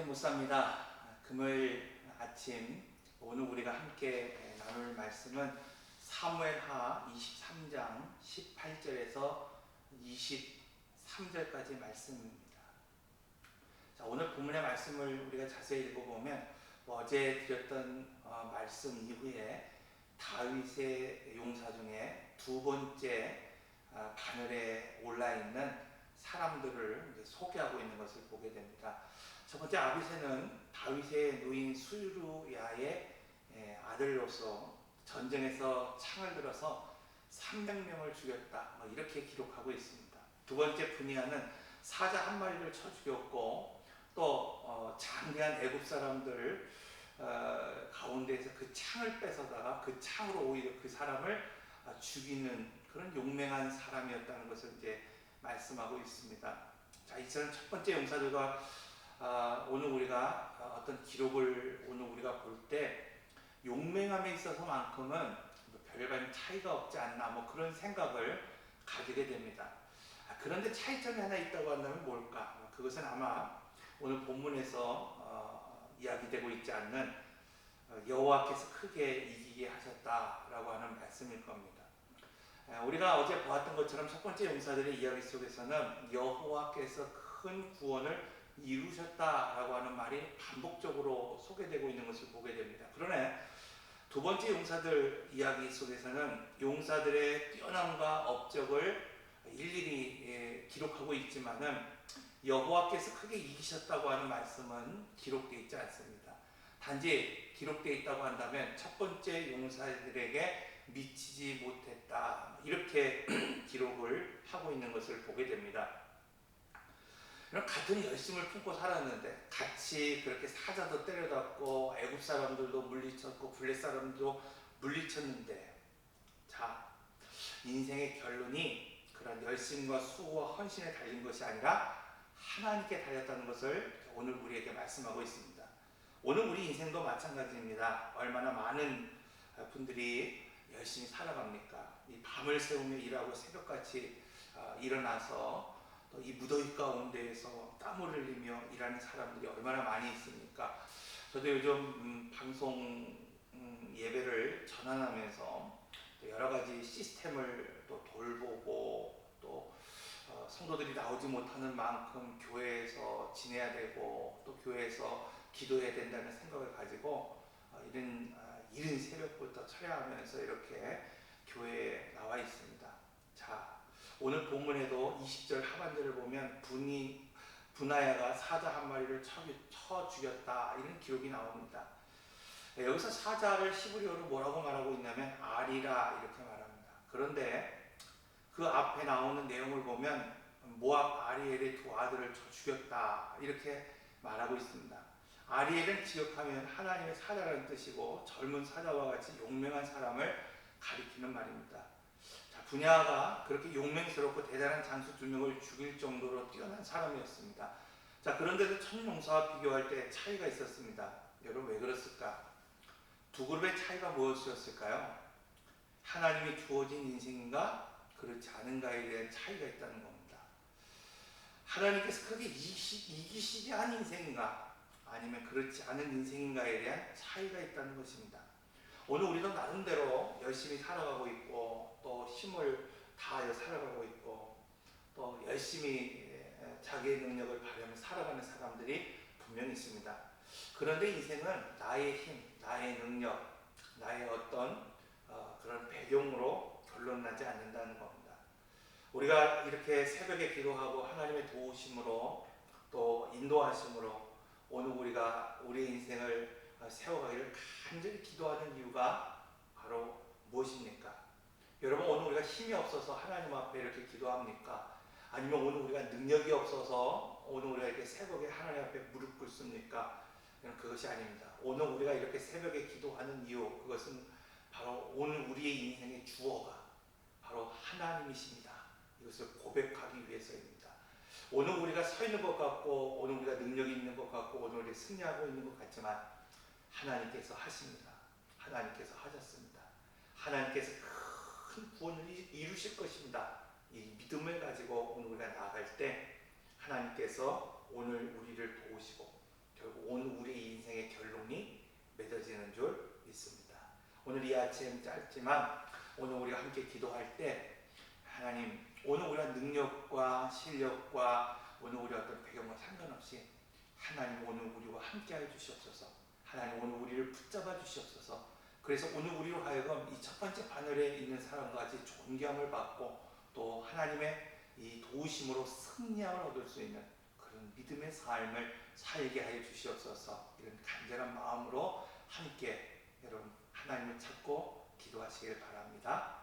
김성태 목사입니다. 금요일 아침 오늘 우리가 함께 나눌 말씀은 사무엘하 23장 18절에서 23절까지 말씀입니다. 자, 오늘 본문의 말씀을 우리가 자세히 읽어보면 어제 드렸던 말씀 이후에 다윗의 용사 중에 두 번째 바늘에 올라있는 사람들을 소개하고 있는 것을 보게 됩니다. 첫 번째 아비새는 다윗의 누인 수르야의 아들로서 전쟁에서 창을 들어서 300명을 죽였다, 이렇게 기록하고 있습니다. 두 번째 브니아는 사자 한 마리를 쳐 죽였고 또 장대한 애굽 사람들 가운데에서 그 창을 뺏어다가 그 창으로 오히려 그 사람을 죽이는 그런 용맹한 사람이었다는 것을 이제 말씀하고 있습니다. 자, 이처럼 첫 번째 용사들과 오늘 우리가 어떤 기록을 오늘 우리가 볼 때 용맹함에 있어서만큼은 별반 차이가 없지 않나 그런 생각을 가지게 됩니다. 그런데 차이점이 하나 있다고 한다면 뭘까? 그것은 아마 오늘 본문에서 이야기되고 있지 않는 여호와께서 크게 이기게 하셨다라고 하는 말씀일 겁니다. 우리가 어제 보았던 것처럼 첫 번째 용사들의 이야기 속에서는 여호와께서 큰 구원을 이루셨다라고 하는 말이 반복적으로 소개되고 있는 것을 보게 됩니다. 그러나 두 번째 용사들 이야기 속에서는 용사들의 뛰어남과 업적을 일일이 기록하고 있지만은 여호와께서 크게 이기셨다고 하는 말씀은 기록되어 있지 않습니다. 단지 기록되어 있다고 한다면 첫 번째 용사들에게 미치지 못했다, 이렇게 기록을 하고 있는 것을 보게 됩니다. 같은 열심을 품고 살았는데 같이 그렇게 사자도 때려잡고 애굽 사람들도 물리쳤고 블레 사람도 물리쳤는데, 자, 인생의 결론이 그런 열심과 수고와 헌신에 달린 것이 아니라 하나님께 달렸다는 것을 오늘 우리에게 말씀하고 있습니다. 오늘 우리 인생도 마찬가지입니다. 얼마나 많은 분들이 열심히 살아갑니까? 이 밤을 새우며 일하고 새벽같이 일어나서 또 이 무더위 가운데에서 땀을 흘리며 일하는 사람들이 얼마나 많이 있습니까? 저도 요즘 방송 예배를 전환하면서 또 여러 가지 시스템을 또 돌보고 또 성도들이 나오지 못하는 만큼 교회에서 지내야 되고 또 교회에서 기도해야 된다는 생각을 가지고 이른 새벽부터 철야하면서 이렇게 교회에 나와 있습니다. 자, 오늘 본문에도 20절 하반절을 보면 분하야가 사자 한 마리를 쳐 죽였다, 이런 기록이 나옵니다. 여기서 사자를 히브리어로 뭐라고 말하고 있냐면 아리라, 이렇게 말합니다. 그런데 그 앞에 나오는 내용을 보면 모압 아리엘의 두 아들을 쳐 죽였다, 이렇게 말하고 있습니다. 아리엘은 지역하면 하나님의 사자라는 뜻이고 젊은 사자와 같이 용맹한 사람을 가리키는 말입니다. 자, 분야가 그렇게 용맹스럽고 대단한 장수 두 명을 죽일 정도로 뛰어난 사람이었습니다. 자, 그런데도 천용사와 비교할 때 차이가 있었습니다. 여러분, 왜 그랬을까? 두 그룹의 차이가 무엇이었을까요? 하나님이 주어진 인생인가 그렇지 않은가에 대한 차이가 있다는 겁니다. 하나님께서 크게 이기시게 한 인생인가 아니면 그렇지 않은 인생인가에 대한 차이가 있다는 것입니다. 오늘 우리도 나름대로 열심히 살아가고 있고 또 힘을 다하여 살아가고 있고 또 열심히 자기의 능력을 발휘하며 살아가는 사람들이 분명히 있습니다. 그런데 인생은 나의 힘, 나의 능력, 나의 어떤 그런 배경으로 결론나지 않는다는 겁니다. 우리가 이렇게 새벽에 기도하고 하나님의 도우심으로 또 인도하심으로 오늘 우리가 우리의 인생을 세워가기를 간절히 기도하는 이유가 바로 무엇입니까? 여러분, 오늘 우리가 힘이 없어서 하나님 앞에 이렇게 기도합니까? 아니면 오늘 우리가 능력이 없어서 오늘 우리가 이렇게 새벽에 하나님 앞에 무릎 꿇습니까? 그것이 아닙니다. 오늘 우리가 이렇게 새벽에 기도하는 이유, 그것은 바로 오늘 우리의 인생의 주어가 바로 하나님이십니다. 이것을 고백하기 위해서입니다. 오늘 우리가 서 있는 것 같고 오늘 우리가 능력이 있는 것 같고 오늘 우리가 승리하고 있는 것 같지만 하나님께서 하십니다. 하나님께서 하셨습니다. 하나님께서 큰 구원을 이루실 것입니다. 이 믿음을 가지고 오늘 우리가 나아갈 때 하나님께서 오늘 우리를 도우시고 결국 오늘 이 아침 짧지만 오늘 우리가 함께 기도할 때 하나님 오늘 우리가 능력과 실력과 오늘 우리 어떤 배경과 상관없이 하나님 오늘 우리와 함께하여 주시옵소서. 하나님 오늘 우리를 붙잡아 주시옵소서. 그래서 오늘 우리로 하여금 이 첫 번째 바늘에 있는 사람과 같이 존경을 받고 또 하나님의 이 도우심으로 승리함을 얻을 수 있는 그런 믿음의 삶을 살게 하여 주시옵소서. 이런 간절한 마음으로 함께 여러분 하나님을 찾고 기도하시길 바랍니다.